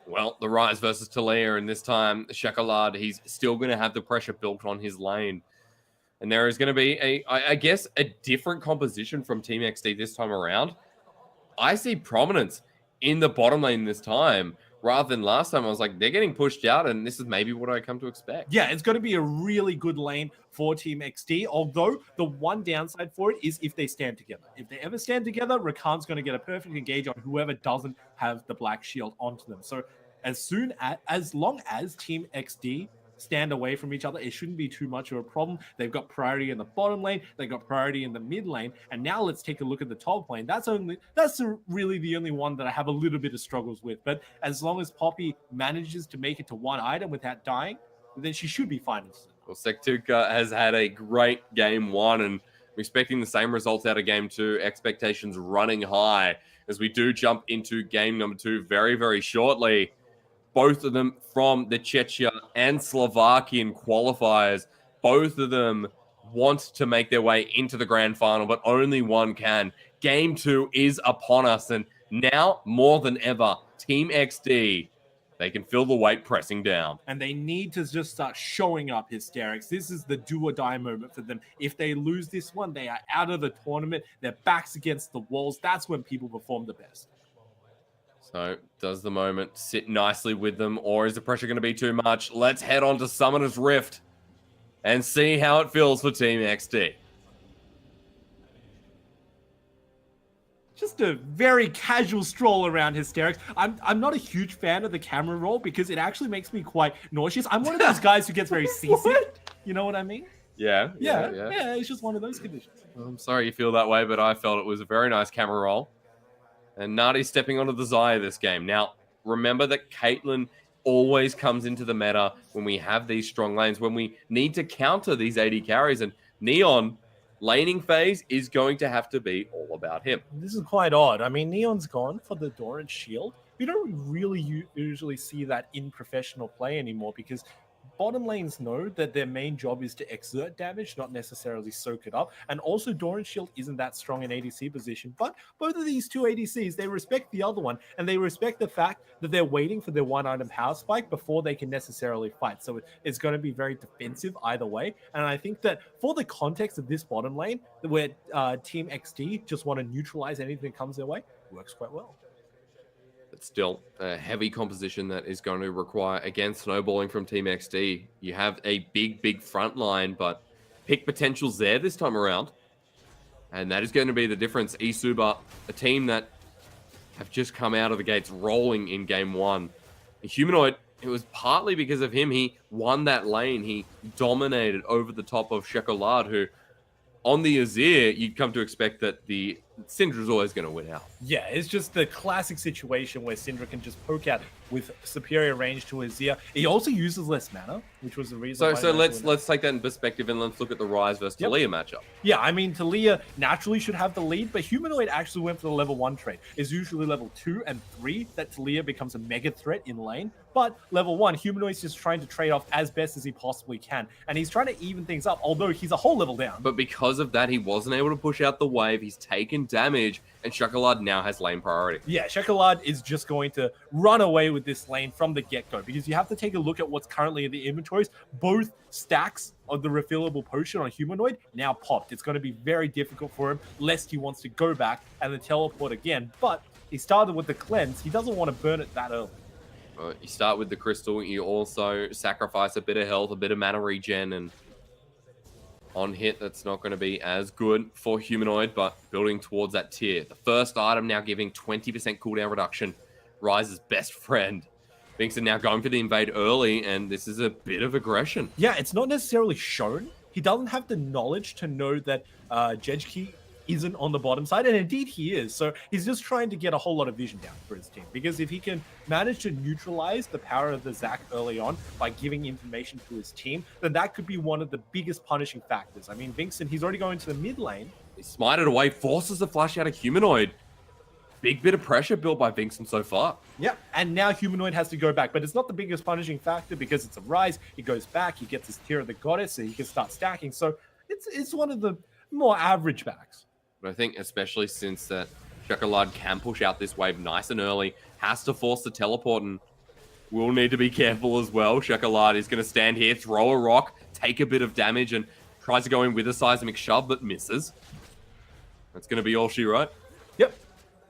Well, the Rise versus Talia, and this time, Chocolat, he's still going to have the pressure built on his lane. And there is going to be, I guess, a different composition from Team XD this time around. I see prominence in the bottom lane this time, rather than last time. I was like, they're getting pushed out, and this is maybe what I come to expect. Yeah, it's going to be a really good lane for Team XD, although the one downside for it is if they stand together. If they ever stand together, Rakan's going to get a perfect engage on whoever doesn't have the black shield onto them. So as long as Team XD stand away from each other, it shouldn't be too much of a problem. They've got priority in the bottom lane, they've got priority in the mid lane, and now let's take a look at the top lane. That's really the only one that I have a little bit of struggles with. But as long as Poppy manages to make it to one item without dying, then she should be fine. Well, Sektuka has had a great game one, and I'm expecting the same results out of game two. Expectations running high as we do jump into game number two very, very shortly. Both of them from the Czechia and Slovakian qualifiers. Both of them want to make their way into the grand final, but only one can. Game two is upon us, and now more than ever, Team XD, they can feel the weight pressing down. And they need to just start showing up, Hysterics. This is the do or die moment for them. If they lose this one, they are out of the tournament. Their backs against the walls. That's when people perform the best. So does the moment sit nicely with them, or is the pressure going to be too much? Let's head on to Summoner's Rift and see how it feels for Team XD. Just a very casual stroll around Hysterics. I'm not a huge fan of the camera roll because it actually makes me quite nauseous. I'm one of those guys who gets very seasick. You know what I mean? Yeah, it's just one of those conditions. Well, I'm sorry you feel that way, but I felt it was a very nice camera roll. And Nadi stepping onto the Xayah this game. Now, remember that Caitlyn always comes into the meta when we have these strong lanes, when we need to counter these AD carries. And Neon, laning phase is going to have to be all about him. This is quite odd. I mean, Neon's gone for the Doran shield. We don't really usually see that in professional play anymore because bottom lanes know that their main job is to exert damage, not necessarily soak it up. And also, Doran's shield isn't that strong in ADC position. But both of these two ADCs, they respect the other one, and they respect the fact that they're waiting for their one-item power spike before they can necessarily fight. So it's going to be very defensive either way. And I think that for the context of this bottom lane, where Team XD just want to neutralize anything that comes their way, works quite well. But still, a heavy composition that is going to require, again, snowballing from Team XD. You have a big front line, but pick potential's there this time around. And that is going to be the difference. eSuba, a team that have just come out of the gates rolling in game one. Humanoid, it was partly because of him. He won that lane. He dominated over the top of Chocolat, who on the Azir, you'd come to expect that the Syndra's always going to win out. Yeah, it's just the classic situation where Syndra can just poke out with superior range to Azir. He also uses less mana, which was the reason. So let's take that in perspective and let's look at the Rise versus Talia matchup. Yeah, I mean, Talia naturally should have the lead, but Humanoid actually went for the level 1 trade. It's usually level 2 and 3 that Talia becomes a mega threat in lane. But level 1, Humanoid's just trying to trade off as best as he possibly can. And he's trying to even things up, although he's a whole level down. But because of that, he wasn't able to push out the wave. He's taken damage, and Chocolat now has lane priority. Yeah, Chocolat is just going to run away with this lane from the get-go, because you have to take a look at what's currently in the inventories. Both stacks of the refillable potion on Humanoid now popped. It's going to be very difficult for him, lest he wants to go back and then teleport again. But he started with the cleanse. He doesn't want to burn it that early. You start with the crystal. You also sacrifice a bit of health, a bit of mana regen, and on hit, that's not going to be as good for Humanoid, but building towards that tier. The first item now giving 20% cooldown reduction. Rise's best friend. Vincent now going for the invade early, and this is a bit of aggression. Yeah, it's not necessarily shown. He doesn't have the knowledge to know that Jejki isn't on the bottom side, and indeed he is. So he's just trying to get a whole lot of vision down for his team, because if he can manage to neutralize the power of the Zac early on by giving information to his team, then that could be one of the biggest punishing factors. I mean, Vincent, he's already going to the mid lane. He smited away, forces the flash out of Humanoid. Big bit of pressure built by Vincent so far. Yeah, and now Humanoid has to go back, but it's not the biggest punishing factor because it's a Rise. He goes back, he gets his tier of the goddess, so he can start stacking. So it's one of the more average backs. But I think especially since that Chocolat can push out this wave nice and early, has to force the teleport, and will need to be careful as well. Chocolat is going to stand here, throw a rock, take a bit of damage, and tries to go in with a seismic shove, but misses. That's going to be all she wrote. Yep.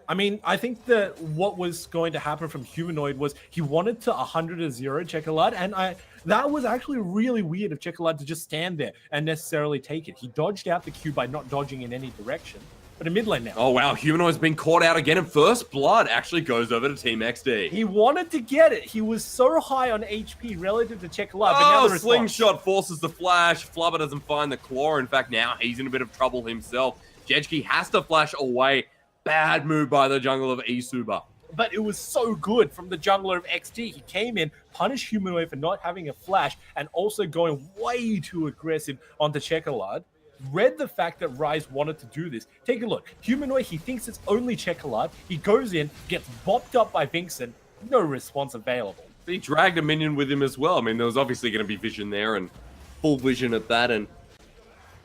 I mean, I think that what was going to happen from Humanoid was he wanted to 100-0 Chocolat, and that was actually really weird of Chocolat to just stand there and necessarily take it. He dodged out the Q by not dodging in any direction. But in mid lane now. Oh, wow. Humanoid's been caught out again, and First Blood actually goes over to Team XD. He wanted to get it. He was so high on HP relative to Chocolat. But now the Slingshot forces the flash. Flubber doesn't find the claw. In fact, now he's in a bit of trouble himself. Jejki has to flash away. Bad move by the jungle of eSuba. But it was so good from the jungler of XD. He came in, punished Humanoid for not having a flash, and also going way too aggressive onto Chocolat. Read the fact that Rise wanted to do this. Take a look. Humanoid, he thinks it's only Chocolat. He goes in, gets bopped up by Vincent. No response available. He dragged a minion with him as well. I mean, there was obviously going to be vision there, and full vision at that. And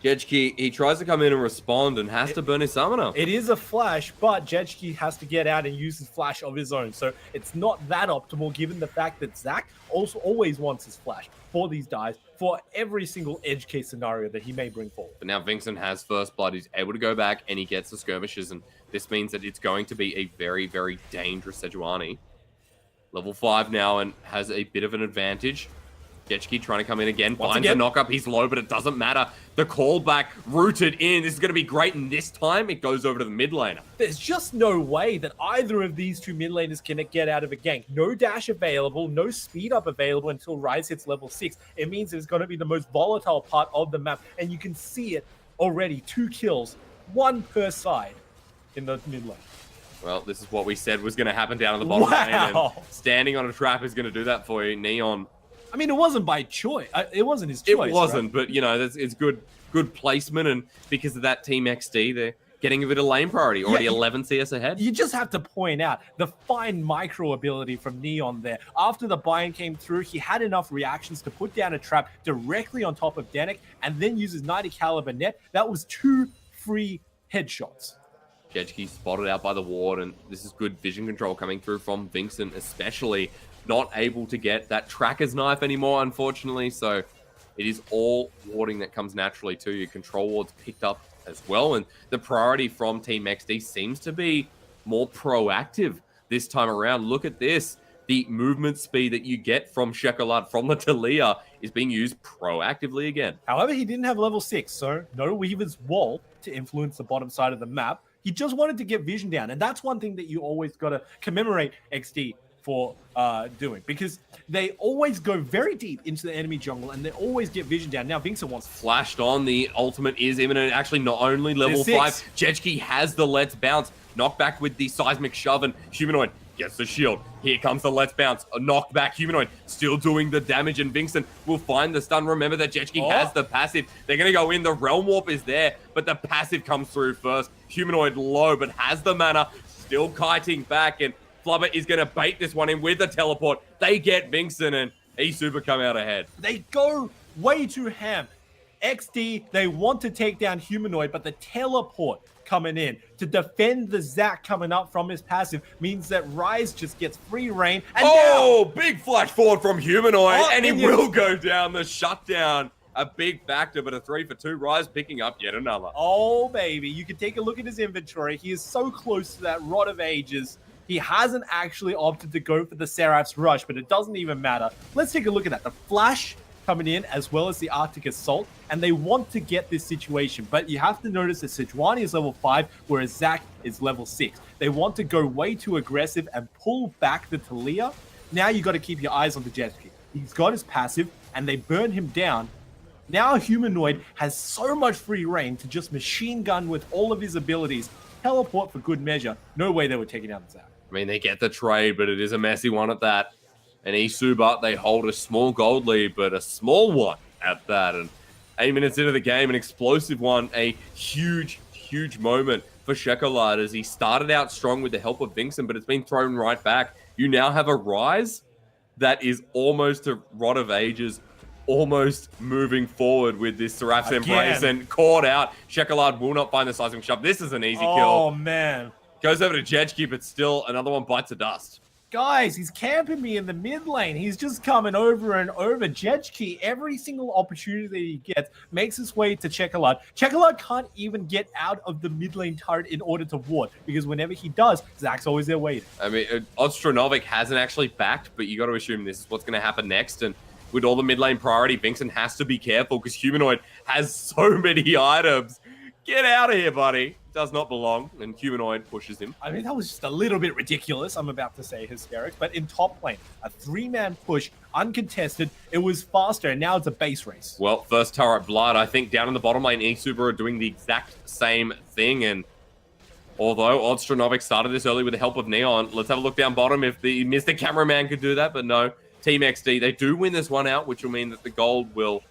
Jejki, he tries to come in and respond and has to burn his summoner. It is a flash, but Jejki has to get out and use his flash of his own. So it's not that optimal given the fact that Zach also always wants his flash for these dives, for every single edge case scenario that he may bring forward. But now Vincent has First Blood. He's able to go back and he gets the skirmishes. And this means that it's going to be a very, very dangerous Sejuani. Level 5 now and has a bit of an advantage. Jejki trying to come in again, finds a knock up. He's low, but it doesn't matter. The callback rooted in. This is going to be great, and this time it goes over to the mid laner. There's just no way that either of these two mid laners can get out of a gank. No dash available, no speed up available until Rise hits level 6. It means it's going to be the most volatile part of the map, and you can see it already. 2 kills, 1 per side in the mid lane. Well, this is what we said was going to happen down on the bottom lane, and standing on a trap is going to do that for you. Neon. I mean, it wasn't by choice. It wasn't his choice. It wasn't, right? But, you know, it's good placement, and because of that Team XD, they're getting a bit of lane priority, already 11 CS ahead. You just have to point out the fine micro ability from Neon there. After the buy-in came through, he had enough reactions to put down a trap directly on top of Danik, and then uses 90 caliber net. That was 2 free headshots. Jejki spotted out by the ward, and this is good vision control coming through from Vincent, especially not able to get that tracker's knife anymore, unfortunately. So it is all warding that comes naturally to you. Control ward's picked up as well, and the priority from Team XD seems to be more proactive this time around. Look at this. The movement speed that you get from Chocolat, from the Talia, is being used proactively again. However, he didn't have level 6, so no Weaver's Wall to influence the bottom side of the map. He just wanted to get vision down, and that's one thing that you always got to commemorate XD for doing, because they always go very deep into the enemy jungle and they always get vision down. Now Vincent wants flashed on. The ultimate is imminent. Actually, not only level 5, Jejki has the Let's Bounce. Knockback with the seismic shove, and Humanoid gets the shield. Here comes the Let's Bounce. A knockback. Humanoid still doing the damage, and Vincent will find the stun. Remember that Jejki has the passive. They're going to go in. The Realm Warp is there, but the passive comes through first. Humanoid low, but has the mana. Still kiting back, and Flubber is going to bait this one in with the teleport. They get Vincent, and eSuba come out ahead. They go way too ham. XD, they want to take down Humanoid, but the teleport coming in to defend the Zac coming up from his passive means that Rise just gets free reign. And big flash forward from Humanoid, and he will go down. The shutdown, a big factor, but a 3 for 2. Rise picking up yet another. Oh, baby. You can take a look at his inventory. He is so close to that Rod of Ages. He hasn't actually opted to go for the Seraph's Rush, but it doesn't even matter. Let's take a look at that. The Flash coming in, as well as the Arctic Assault, and they want to get this situation. But you have to notice that Sejuani is level 5, whereas Zac is level 6. They want to go way too aggressive and pull back the Talia. Now you got to keep your eyes on the Jejki. He's got his passive, and they burn him down. Now Humanoid has so much free reign to just machine gun with all of his abilities. Teleport for good measure. No way they were taking down the Zac. I mean, they get the trade, but it is a messy one at that. And eSuba, they hold a small gold lead, but a small one at that. And 8 minutes into the game, an explosive one, a huge, huge moment for Chocolat as he started out strong with the help of Vincent, but it's been thrown right back. You now have a Rise that is almost a Rod of Ages, almost moving forward with this Seraph's Embrace, and caught out. Chocolat will not find the seismic shove. This is an easy kill. Oh, man. Goes over to Jejki, but still another one bites the dust. Guys, he's camping me in the mid lane. He's just coming over and over. Jetchki, every single opportunity that he gets, makes his way to Chekalad. Chekalad can't even get out of the mid lane turret in order to ward, because whenever he does, Zach's always there waiting. I mean, Odstronovic hasn't actually backed, but you got to assume this is what's going to happen next. And with all the mid lane priority, Vincent has to be careful because Humanoid has so many items. Get out of here, buddy. Does not belong. And Humanoid pushes him. I mean, that was just a little bit ridiculous. I'm about to say hysterics. But in top lane, a 3-man push, uncontested. It was faster, and now it's a base race. Well, first turret blood. I think down in the bottom lane, eSuba are doing the exact same thing. And although Odstronovic started this early with the help of Neon, let's have a look down bottom if the Mr. Cameraman could do that. But no, Team XD, they do win this one out, which will mean that the gold will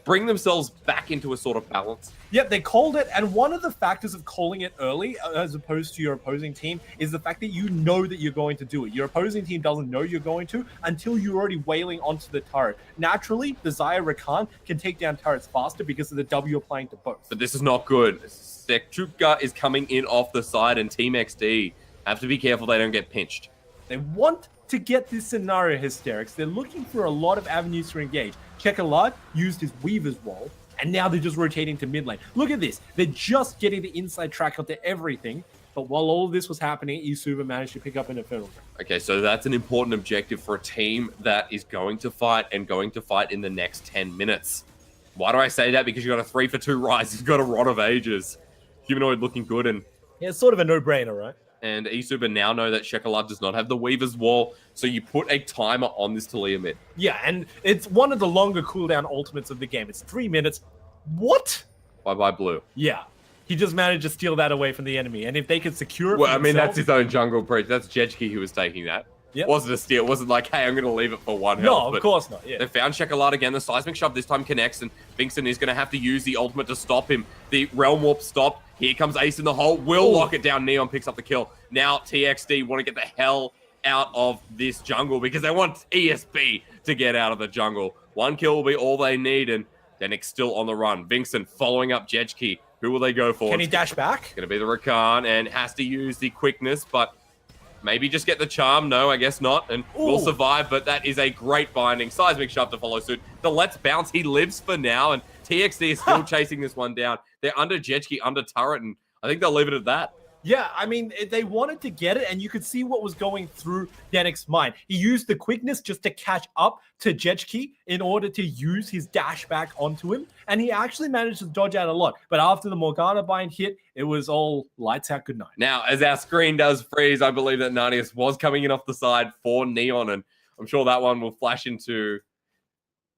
bring themselves back into a sort of balance. Yep, they called it, and one of the factors of calling it early as opposed to your opposing team is the fact that you know that you're going to do it. Your opposing team doesn't know you're going to until you're already wailing onto the turret. Naturally, the Xayah Rakan can take down turrets faster because of the W applying to both. But this is not good. Sekchukka is coming in off the side, and Team XD have to be careful they don't get pinched. They want to get this scenario hysterics. They're looking for a lot of avenues to engage. Chekalad used his Weaver's Wall, and now they're just rotating to mid lane. Look at this. They're just getting the inside track onto everything. But while all of this was happening, eSuba managed to pick up an Infernal Drake. Okay, so that's an important objective for a team that is going to fight and going to fight in the next 10 minutes. Why do I say that? Because you got a 3-for-2 rise. You've got a Rod of Ages. Humanoid looking good, and yeah, it's sort of a no-brainer, right? And eSuba now know that Chekalad does not have the Weaver's Wall, so you put a timer on this Talia mid. Yeah, and it's one of the longer cooldown ultimates of the game. It's 3 minutes. What? Bye-bye, Blue. Yeah. He just managed to steal that away from the enemy. And if they could secure it well, I mean, themselves, that's his own jungle breach. That's Jetchki who was taking that. Yep. It wasn't a steal. It wasn't like, hey, I'm going to leave it for one No, health. of course not. Yeah. They found Chekalad again. The Seismic Shove this time connects, and Vincent is going to have to use the ultimate to stop him. The Realm Warp stopped. Here comes Ace in the hole. Will lock it down. Neon picks up the kill. Now TXD want to get the hell out of this jungle because they want ESB to get out of the jungle. One kill will be all they need, and Denix still on the run. Vincent following up Jetchki. Who will they go for? Can he dash back? Going to be the Rakan, and has to use the quickness, but maybe just get the charm. No, I guess not, and will survive, but that is a great binding. Seismic Shove to follow suit. The Let's Bounce, he lives for now, and TXD is still chasing this one down. They're under Jetchki, under turret, and I think they'll leave it at that. Yeah, I mean, they wanted to get it, and you could see what was going through Denix's mind. He used the quickness just to catch up to Jetchki in order to use his dash back onto him, and he actually managed to dodge out a lot. But after the Morgana bind hit, it was all lights out, good night. Now, as our screen does freeze, I believe that Nanius was coming in off the side for Neon, and I'm sure that one will flash into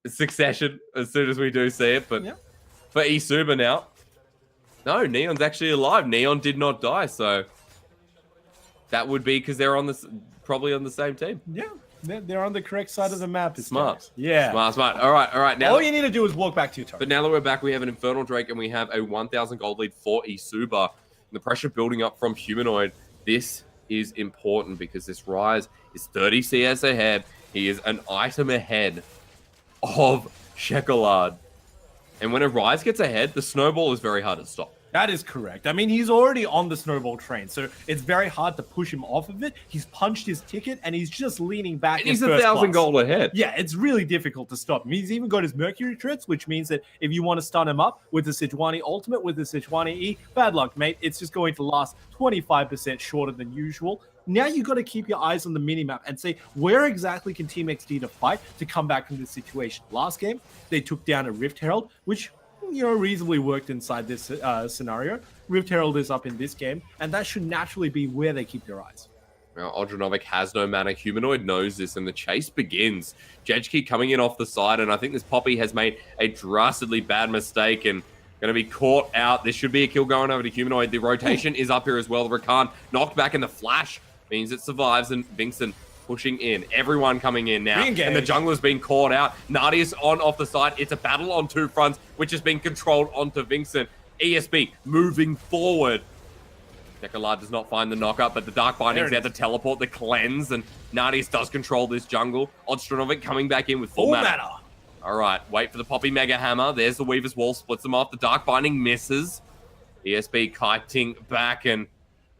succession as soon as we do see it. But for eSuba now, no, Neon's actually alive. Neon did not die, so that would be because they're on this, probably on the same team. Yeah, they're on the correct side of the map. Smart. Yeah. Smart. All right. Now, all you need to do is walk back to your turret. But now that we're back, we have an Infernal Drake and we have a 1,000 gold lead for eSuba. And the pressure building up from Humanoid. This is important because this Rise is 30 CS ahead. He is an item ahead of Chekalad. And when a Rise gets ahead, the snowball is very hard to stop. That is correct. I mean, he's already on the snowball train, so it's very hard to push him off of it. He's punched his ticket, and he's just leaning back. And he's 1,000 gold ahead. Yeah, it's really difficult to stop him. He's even got his Mercury Treads, which means that if you want to stun him up with the Sejuani ultimate, with the Sejuani E, bad luck, mate. It's just going to last 25% shorter than usual. Now you got to keep your eyes on the minimap and say, where exactly can Team XD to fight to come back from this situation? Last game, they took down a Rift Herald, which, you know, reasonably worked inside this scenario. Rift Herald is up in this game, and that should naturally be where they keep their eyes. Now, Odronovic has no mana. Humanoid knows this, and the chase begins. Jetchki coming in off the side, and I think this Poppy has made a drastically bad mistake and going to be caught out. This should be a kill going over to Humanoid. The rotation is up here as well. The Rakan knocked back in the flash means it survives, and Vincent pushing in. Everyone coming in now. Re-engage. And the jungler's been caught out. Nadia's on off the side. It's a battle on two fronts, which has been controlled onto Vincent. ESB moving forward. Chekalad does not find the knockup, but the Dark Binding's there to teleport the cleanse, and Nadius does control this jungle. Odstronovic coming back in with full mana. All right, wait for the Poppy Mega Hammer. There's the Weaver's Wall, splits them off. The Dark Binding misses. ESB kiting back, and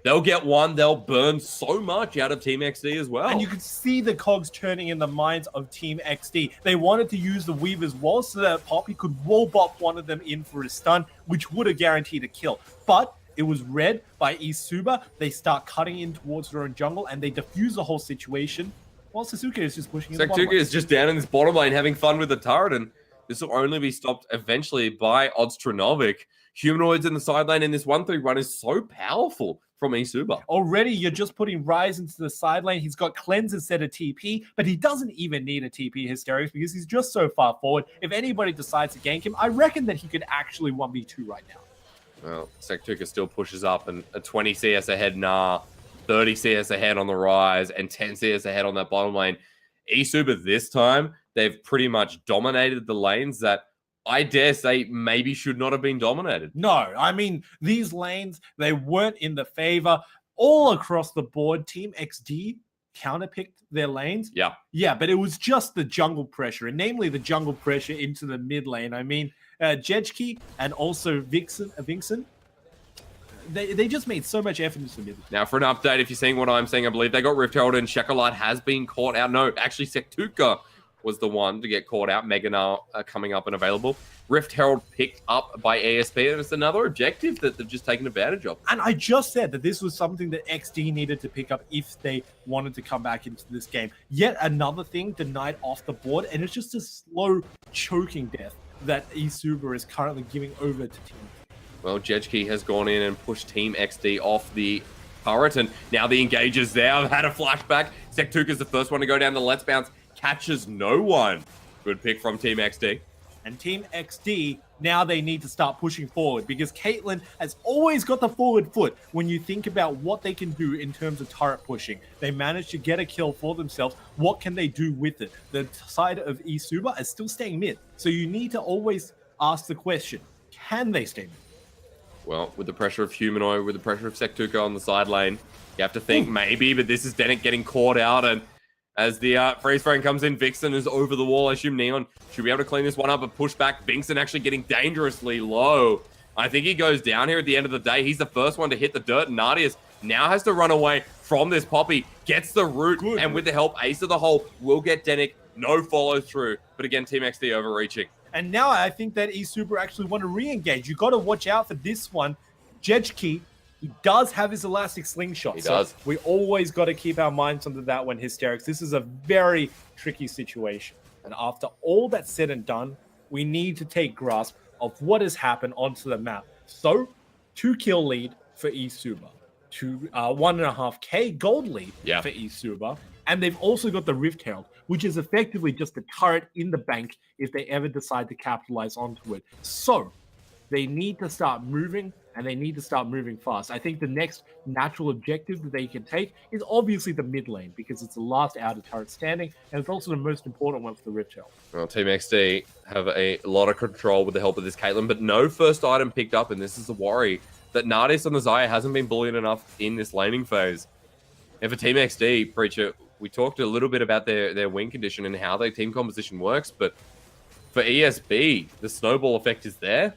they'll get one. They'll burn so much out of Team XD as well. And you could see the cogs turning in the minds of Team XD. They wanted to use the Weaver's Wall so that Poppy could wall bop one of them in for a stun, which would have guaranteed a kill. But it was read by eSuba. They start cutting in towards their own jungle, and they defuse the whole situation, while Sasuke is just pushing in the bottom Sasuke lane. is just down in this bottom lane having fun with the turret, and this will only be stopped eventually by Odstranovic. Humanoids in the side lane, and this 1-3-1 is so powerful from eSuba. Already, you're just putting Ryze into the side lane. He's got Cleanse instead of TP, but he doesn't even need a TP Hysterics because he's just so far forward. If anybody decides to gank him, I reckon that he could actually 1v2 right now. Well, Sektuka still pushes up, and a 20 CS ahead, 30 CS ahead on the Ryze, and 10 CS ahead on that bottom lane. eSuba this time, they've pretty much dominated the lanes that I dare say maybe should not have been dominated. No, I mean, these lanes, they weren't in the favor. All across the board, Team XD counterpicked their lanes. Yeah, but it was just the jungle pressure, and namely the jungle pressure into the mid lane. I mean, Jejki and also Vixen, they just made so much effort into the mid lane. Now, for an update, if you're seeing what I'm saying, I believe they got Rift Herald, and Shekalite has been caught out. No, actually, Sektuka was the one to get caught out. Meganar coming up and available. Rift Herald picked up by ASP, and it's another objective that they've just taken advantage of. And I just said that this was something that XD needed to pick up if they wanted to come back into this game. Yet another thing denied off the board, and it's just a slow choking death that eSuba is currently giving over to Team. Well, Jejki has gone in and pushed Team XD off the turret, and now the engager's there. I've had a flashback. Sektuka's the first one to go down the Let's Bounce. Catches no one. Good pick from Team XD. And Team XD, now they need to start pushing forward because Caitlyn has always got the forward foot when you think about what they can do in terms of turret pushing. They managed to get a kill for themselves. What can they do with it? The side of eSuba is still staying mid. So you need to always ask the question, can they stay mid? Well, with the pressure of Humanoid, with the pressure of Sektuka on the side lane, you have to think maybe, but this is Denick getting caught out, and as the freeze frame comes in, Vixen is over the wall. I assume Neon should be able to clean this one up and push back. Vixen actually getting dangerously low. I think he goes down here at the end of the day. He's the first one to hit the dirt. Nadius now has to run away from this Poppy. Gets the root, and with the help, Ace of the Hole will get Denick. No follow through. But again, Team XD overreaching. And now I think that eSuba actually want to re-engage. You got to watch out for this one. Jejki, he does have his elastic slingshot. He does. We always got to keep our minds onto that one, Hysterics. This is a very tricky situation. And after all that's said and done, we need to take grasp of what has happened onto the map. So, 2-kill lead for eSuba. 1.5k gold lead for eSuba. And they've also got the Rift Herald, which is effectively just a turret in the bank if they ever decide to capitalize onto it. So, they need to start moving, and they need to start moving fast. I think the next natural objective that they can take is obviously the mid lane, because it's the last outer turret standing, and it's also the most important one for the Rift Herald. Well, Team XD have a lot of control with the help of this Caitlyn, but no first item picked up, and this is a worry that Nardis on the Xayah hasn't been bullied enough in this laning phase. And for Team XD, Preacher, we talked a little bit about their win condition and how their team composition works, but for ESB, the snowball effect is there.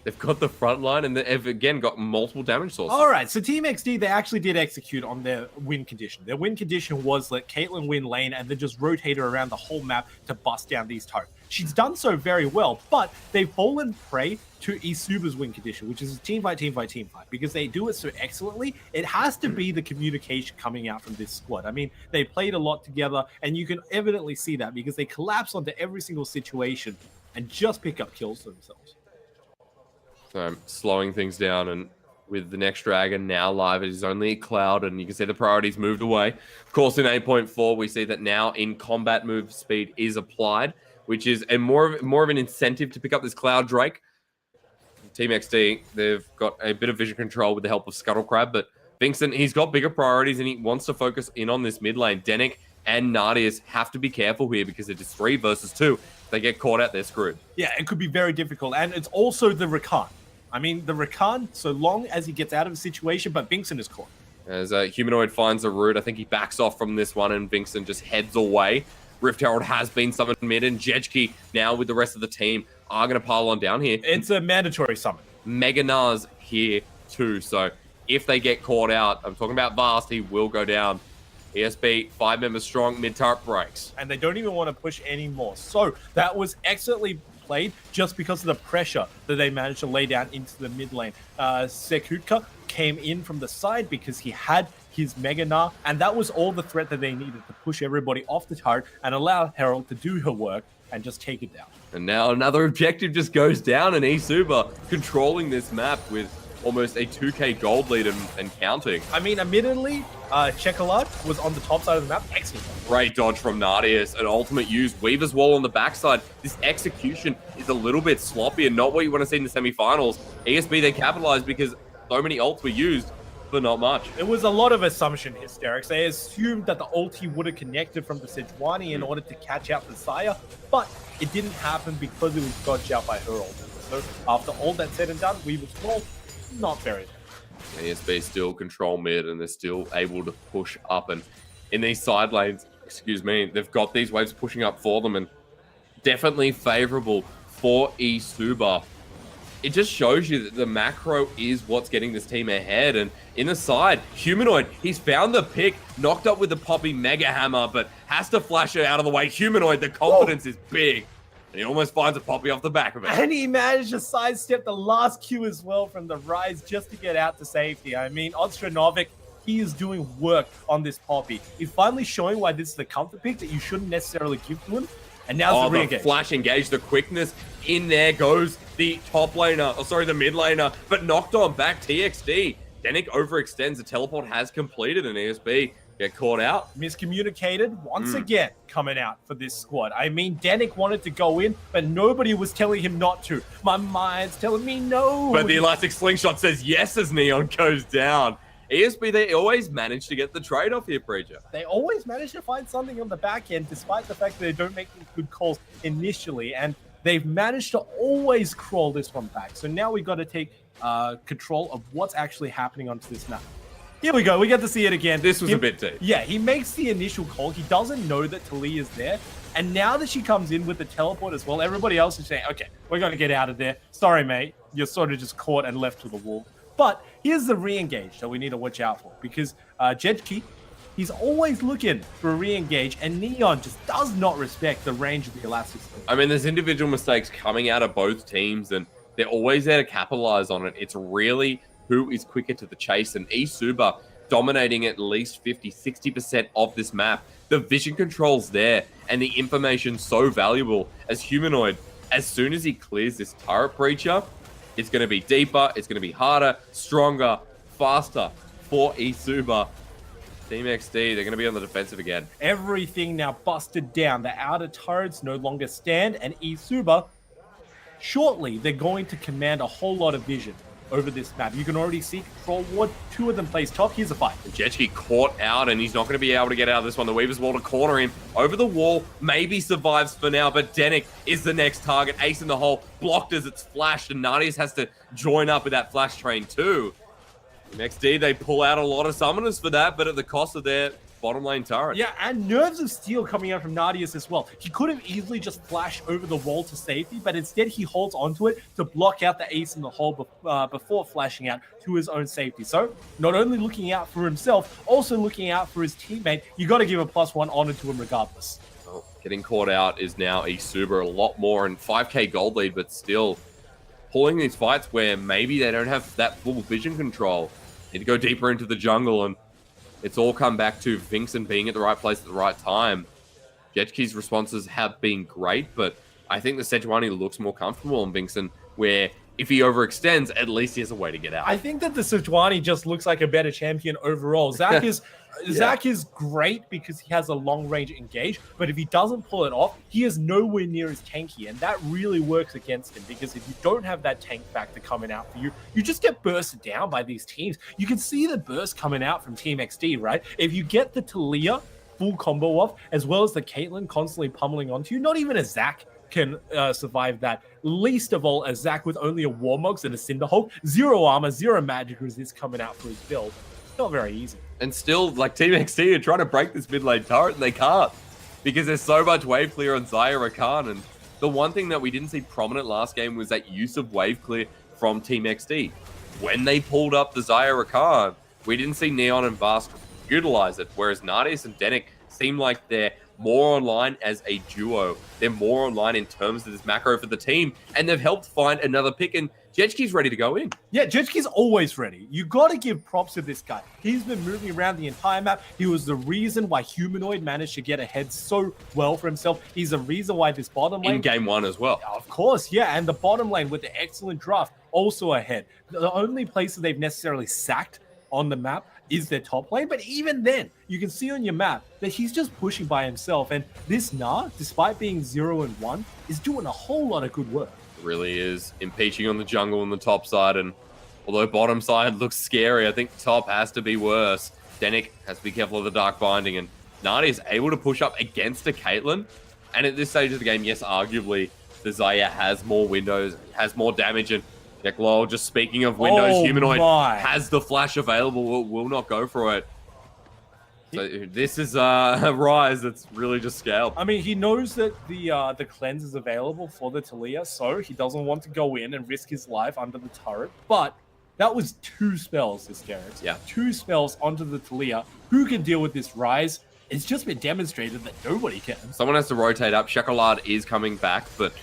They've got the front line, and they've again got multiple damage sources. All right, so Team XD, they actually did execute on their win condition. Their win condition was let Caitlyn win lane and then just rotate her around the whole map to bust down these turrets. She's done so very well, but they've fallen prey to eSuba's win condition, which is a team fight, because they do it so excellently. It has to be the communication coming out from this squad. I mean, they played a lot together, and you can evidently see that because they collapse onto every single situation and just pick up kills for themselves. So slowing things down, and with the next dragon now live, it is only a cloud, and you can see the priorities moved away. Of course, in 8.4, we see that now in combat move speed is applied, which is a more of an incentive to pick up this cloud Drake. Team XD, they've got a bit of vision control with the help of Scuttle Crab, but Vincent, he's got bigger priorities, and he wants to focus in on this mid lane. Denick and Nadius have to be careful here because it is 3 versus 2. If they get caught out, they're screwed. Yeah, it could be very difficult, and it's also the Rakan. I mean, the Rakan, so long as he gets out of the situation, but Vincent is caught. As Humanoid finds a route, I think he backs off from this one, and Vincent just heads away. Rift Herald has been summoned mid, and Jejki now with the rest of the team are going to pile on down here. It's a mandatory summon. Meganar's here too, so if they get caught out, I'm talking about Vast, he will go down. ESB, 5 members strong, mid-turret breaks. And they don't even want to push anymore. So that was excellently played just because of the pressure that they managed to lay down into the mid lane. Sekutka came in from the side because he had his Mega Gnar, and that was all the threat that they needed to push everybody off the turret and allow Herald to do her work and just take it down. And now another objective just goes down, and eSuba controlling this map with almost a 2k gold lead and counting. I mean, admittedly, Chekalad was on the top side of the map. Excellent. Great dodge from Nadius, an ultimate use. Weaver's Wall on the backside. This execution is a little bit sloppy and not what you want to see in the semifinals. ESB, they capitalized because so many ults were used, but not much. It was a lot of assumption hysterics. They assumed that the ulti would have connected from the Sejuani in order to catch out the Sire, but it didn't happen because it was dodged out by her ult. So after all that said and done, Weaver's Wall, not very good. ESB still control mid, and they're still able to push up. And in these side lanes, excuse me, they've got these waves pushing up for them, and definitely favorable for eSuba. It just shows you that the macro is what's getting this team ahead. And in the side, Humanoid, he's found the pick, knocked up with the Poppy Mega Hammer, but has to flash it out of the way. Humanoid, the confidence is big. And he almost finds a Poppy off the back of it. And he managed to sidestep the last Q as well from the Rise just to get out to safety. I mean, Ostranovic, he is doing work on this Poppy. He's finally showing why this is the comfort pick that you shouldn't necessarily give to him. And now the re-engage. Flash engage, the quickness. In there goes the top laner, the mid laner, but knocked on back TXD. Denik overextends, the teleport has completed, and ESB get caught out. Miscommunicated once again coming out for this squad. I mean, Danik wanted to go in, but nobody was telling him not to. My mind's telling me no. But the elastic slingshot says yes as Neon goes down. ESB, they always manage to get the trade-off here, Preacher. They always manage to find something on the back end, despite the fact that they don't make good calls initially. And they've managed to always crawl this one back. So now we've got to take control of what's actually happening onto this map. Here we go. We get to see it again. This was a bit deep. Yeah, he makes the initial call. He doesn't know that Talia is there. And now that she comes in with the teleport as well, everybody else is saying, okay, we're going to get out of there. Sorry, mate. You're sort of just caught and left to the wall. But here's the re-engage that we need to watch out for. Because Jedki, he's always looking for a re-engage. And Neon just does not respect the range of the elastic. I mean, there's individual mistakes coming out of both teams. And they're always there to capitalize on it. It's really who is quicker to the chase, and eSuba dominating at least 50-60% of this map. The vision control's there, and the information so valuable as Humanoid. As soon as he clears this turret breacher, it's going to be deeper, it's going to be harder, stronger, faster for eSuba. Team XD, they're going to be on the defensive again. Everything now busted down. The outer turrets no longer stand, and eSuba, shortly, they're going to command a whole lot of vision over this map. You can already see Control Ward, 2 of them plays top. Here's a fight. Jetski caught out, and he's not going to be able to get out of this one. The Weaver's Wall to corner him. Over the wall, maybe survives for now, but Denik is the next target. Ace in the hole, blocked as it's flashed, and Nadius has to join up with that flash train too. Next D, they pull out a lot of summoners for that, but at the cost of their bottom lane turret. Yeah, and Nerves of Steel coming out from Nadius as well. He could have easily just flashed over the wall to safety, but instead he holds onto it to block out the ace in the hole before flashing out to his own safety. So, not only looking out for himself, also looking out for his teammate. You got to give a +1 honor to him regardless. Well, getting caught out is now eSuba a lot more, and 5k gold lead, but still pulling these fights where maybe they don't have that full vision control. Need to go deeper into the jungle, and it's all come back to Vincent being at the right place at the right time. Jetki's responses have been great, but I think the Sejuani looks more comfortable on Vincent, where if he overextends, at least he has a way to get out. I think that the Sejuani just looks like a better champion overall. Zach is Zach is great because he has a long-range engage, but if he doesn't pull it off, he is nowhere near as tanky, and that really works against him, because if you don't have that tank factor coming out for you, you just get bursted down by these teams. You can see the burst coming out from Team XD, right? If you get the Talia full combo off, as well as the Caitlyn constantly pummeling onto you, not even a Zach can survive that. Least of all, a Zach with only a Warmogs and a Cinderhulk, 0 armor, 0 magic resist coming out for his build. Not very easy. And still, like, Team XT are trying to break this mid lane turret, and they can't, because there's so much wave clear on Xayah Rakan. And the one thing that we didn't see prominent last game was that use of wave clear from Team XT. when they pulled up the Zaya Rakan, we didn't see Neon and Bask utilize it, whereas Nadius and Denik seem like they're more online as a duo. They're more online in terms of this macro for the team, and they've helped find another pick, and Jetski's ready to go in. Yeah, Jetski's always ready. You got to give props to this guy. He's been moving around the entire map. He was the reason why Humanoid managed to get ahead so well for himself. He's the reason why this bottom lane... In game one as well. Of course, yeah, and the bottom lane with the excellent draft also ahead. The only places they've necessarily sacked on the map is their top lane, but even then, you can see on your map that he's just pushing by himself, and this Nah, despite being 0-1, is doing a whole lot of good work. It really is. Impeaching on the jungle on the top side, and although bottom side looks scary, I think top has to be worse. Denik has to be careful of the Dark Binding, and Nadi is able to push up against a Caitlyn, and at this stage of the game, yes, arguably, the Zaya has more windows, has more damage, and LoL, just speaking of windows, Humanoid has the flash available, will not go for it. So this is a Rise that's really just scaled. I mean, he knows that the cleanse is available for the Talia, so he doesn't want to go in and risk his life under the turret. But that was 2 spells, this Garrett. Yeah. 2 spells onto the Talia. Who can deal with this Rise? It's just been demonstrated that nobody can. Someone has to rotate up. Shekelard is coming back, but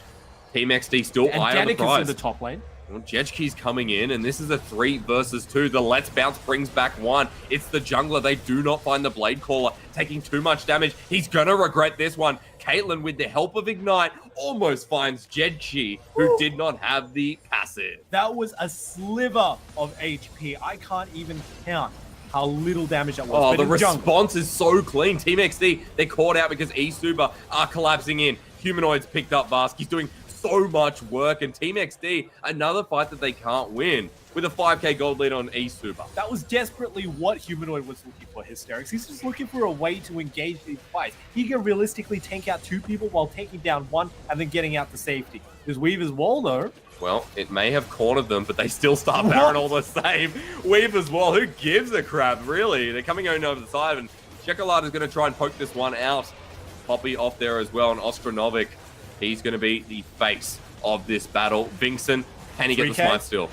Team XD still eye on the prize. Is in the top lane. Well, Jetski's coming in, and this is a 3 versus 2. The Let's Bounce brings back 1. It's the jungler. They do not find the Blade Caller, taking too much damage. He's going to regret this one. Caitlyn, with the help of Ignite, almost finds Jetski, who did not have the passive. That was a sliver of HP. I can't even count how little damage that was. Oh, the response is so clean. Team XD, they're caught out because eSuba are collapsing in. Humanoids picked up Bask. He's doing so much work, and Team XD, another fight that they can't win with a 5k gold lead on eSuba. That was desperately what Humanoid was looking for, Hysterics. He's just looking for a way to engage these fights. He can realistically tank out 2 people while taking down 1 and then getting out to safety. His Weaver's Wall, though... Well, it may have cornered them, but they still start Baron all the same. Weaver's Wall, who gives a crap, really? They're coming in over the side, and Shekelard is going to try and poke this one out. Poppy off there as well, and Ostronovic, he's going to be the face of this battle. Vincent, can he get the smite still?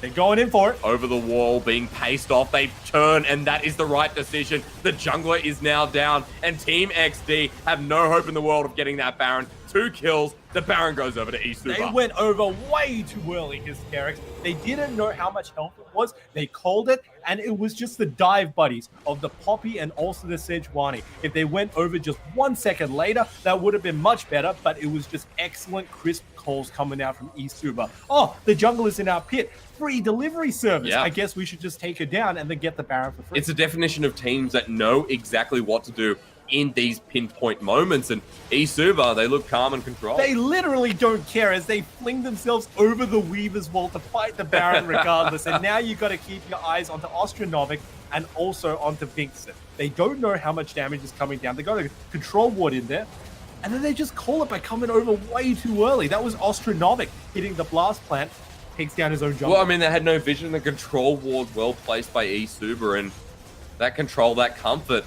They're going in for it. Over the wall, being paced off. They turn, and that is the right decision. The jungler is now down, and Team XD have no hope in the world of getting that Baron. 2 kills. The Baron goes over to eSuba. They went over way too early, Hysterics. They didn't know how much health it was. They called it, and it was just the dive buddies of the Poppy and also the Sejuani. If they went over just 1 second later, that would have been much better, but it was just excellent, crisp calls coming out from eSuba. Oh, the jungle is in our pit. Free delivery service. Yeah. I guess we should just take her down and then get the Baron for free. It's a definition of teams that know exactly what to do in these pinpoint moments, and eSuba, they look calm and controlled. They literally don't care as they fling themselves over the Weaver's Wall to fight the Baron regardless. And now you got to keep your eyes onto Ostronovic and also onto Vincent. They don't know how much damage is coming down. They got a control ward in there, and then they just call it by coming over way too early. That was Ostronovic hitting the blast plant, takes down his own jungle. Well, I mean, they had no vision. The control ward well placed by eSuba, and that control, that comfort.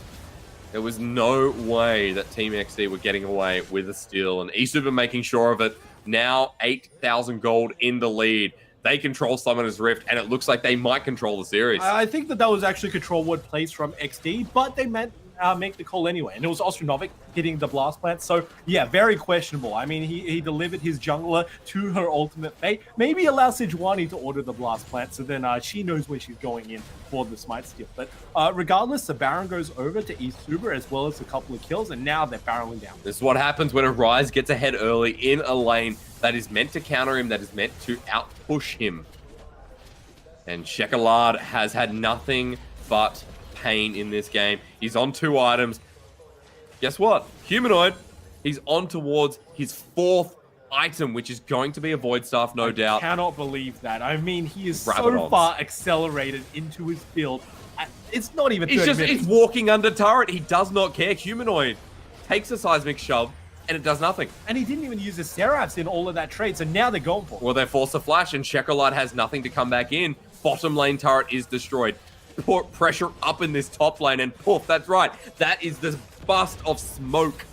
There was no way that Team XD were getting away with a steal, and eSuba making sure of it. Now 8,000 gold in the lead. They control Summoner's Rift, and it looks like they might control the series. I think that was actually control ward placed from XD, but they meant make the call anyway. And it was Ostronovic hitting the blast plant. So, yeah, very questionable. I mean, he delivered his jungler to her ultimate fate. Maybe allow Sejuani to order the blast plant, so then she knows where she's going in for the smite steal. But regardless, the Baron goes over to eSuba as well as a couple of kills, and now they're barreling down. This is what happens when a Rise gets ahead early in a lane that is meant to counter him, that is meant to outpush him. And Shekelard has had nothing but pain in this game. He's on 2 items. Guess what? Humanoid, he's on towards his 4th item, which is going to be a Void Staff, no doubt. I cannot believe that. I mean, he is so far accelerated into his build. It's not even 30 minutes. He's walking under turret. He does not care. Humanoid takes a seismic shove, and it does nothing. And he didn't even use his Seraphs in all of that trade, so now they're going for it. Well, they force a flash, and Shekelard has nothing to come back in. Bottom lane turret is destroyed. Put pressure up in this top lane, and poof, that's right. That is the bust of smoke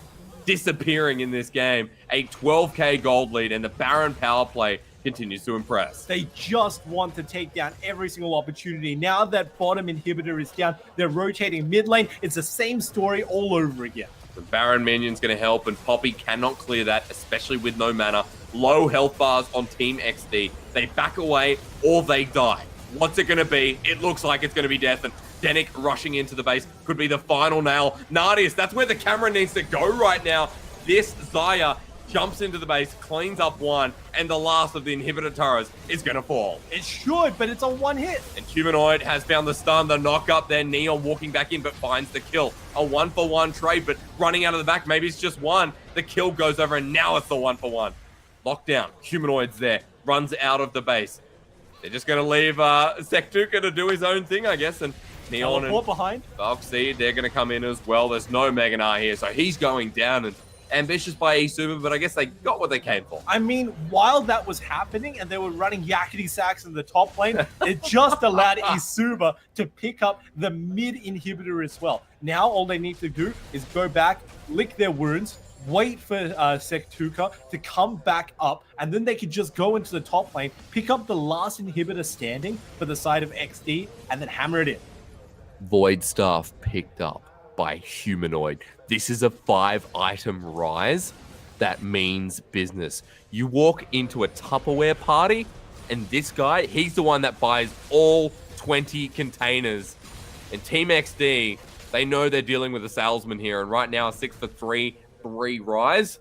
disappearing in this game. A 12k gold lead, and the Baron power play continues to impress. They just want to take down every single opportunity. Now that bottom inhibitor is down, they're rotating mid lane. It's the same story all over again. The Baron minion's going to help, and Poppy cannot clear that, especially with no mana. Low health bars on Team XD. They back away or they die. What's it going to be? It looks like it's going to be death, and Denick rushing into the base could be the final nail. Nardius, that's where the camera needs to go right now. This Xayah jumps into the base, cleans up one, and the last of the inhibitor turrets is going to fall. It should, but it's a one hit. And Humanoid has found the stun, the knock up there. Neon walking back in, but finds the kill. A 1-for-1 trade, but running out of the back. Maybe it's just one. The kill goes over, and now it's the 1-for-1. Lockdown. Humanoid's there. Runs out of the base. They're just going to leave Sektuka to do his own thing, I guess. And Neon and behind. Valkseed, they're going to come in as well. There's no Meganar here, so he's going down. And ambitious by eSuba, but I guess they got what they came for. I mean, while that was happening and they were running yakety sacks in the top lane, it just allowed eSuba to pick up the mid inhibitor as well. Now all they need to do is go back, lick their wounds, wait for Sektuka to come back up, and then they could just go into the top lane, pick up the last inhibitor standing for the side of XD, and then hammer it in. Void Staff picked up by Humanoid. This is a 5-item rise. That means business. You walk into a Tupperware party, and this guy, he's the one that buys all 20 containers. And Team XD, they know they're dealing with a salesman here, and right now a 6-for-3 rise.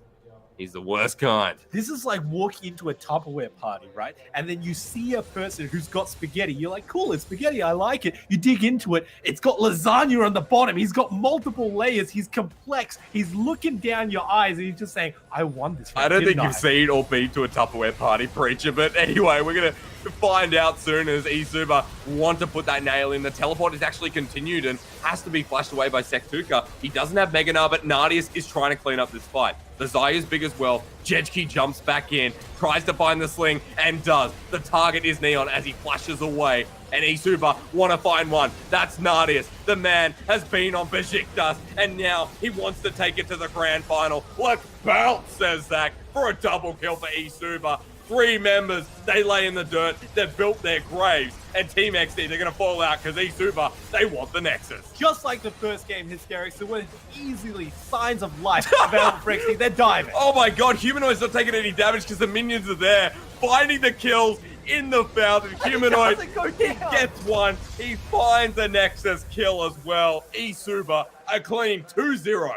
He's the worst kind. This is like walking into a Tupperware party, right? And then you see a person who's got spaghetti. You're like, cool, it's spaghetti. I like it. You dig into it. It's got lasagna on the bottom. He's got multiple layers. He's complex. He's looking down your eyes and he's just saying, I won this. I don't think you've seen or been to a Tupperware party, Preacher. But anyway, we're going to find out soon as eSuba want to put that nail in. The teleport is actually continued and has to be flashed away by Sektuka. He doesn't have Meganar, but Nardius is trying to clean up this fight. The Xayah is big as well. Jejki jumps back in, tries to find the sling, and does. The target is Neon as he flashes away. And eSuba want to find one. That's Nardius. The man has been on Besiktas, and now he wants to take it to the grand final. Let's bounce, says Zach, for a double kill for eSuba. 3 members, they lay in the dirt, they've built their graves, and Team XD, they're going to fall out because eSuba, they want the Nexus. Just like the first game, Hysterics, there were easily signs of life available for XD. They're diving. Oh my god, Humanoid's not taking any damage because the minions are there, finding the kills in the fountain. Humanoid, he gets one, he finds a Nexus kill as well. eSuba, a clean 2-0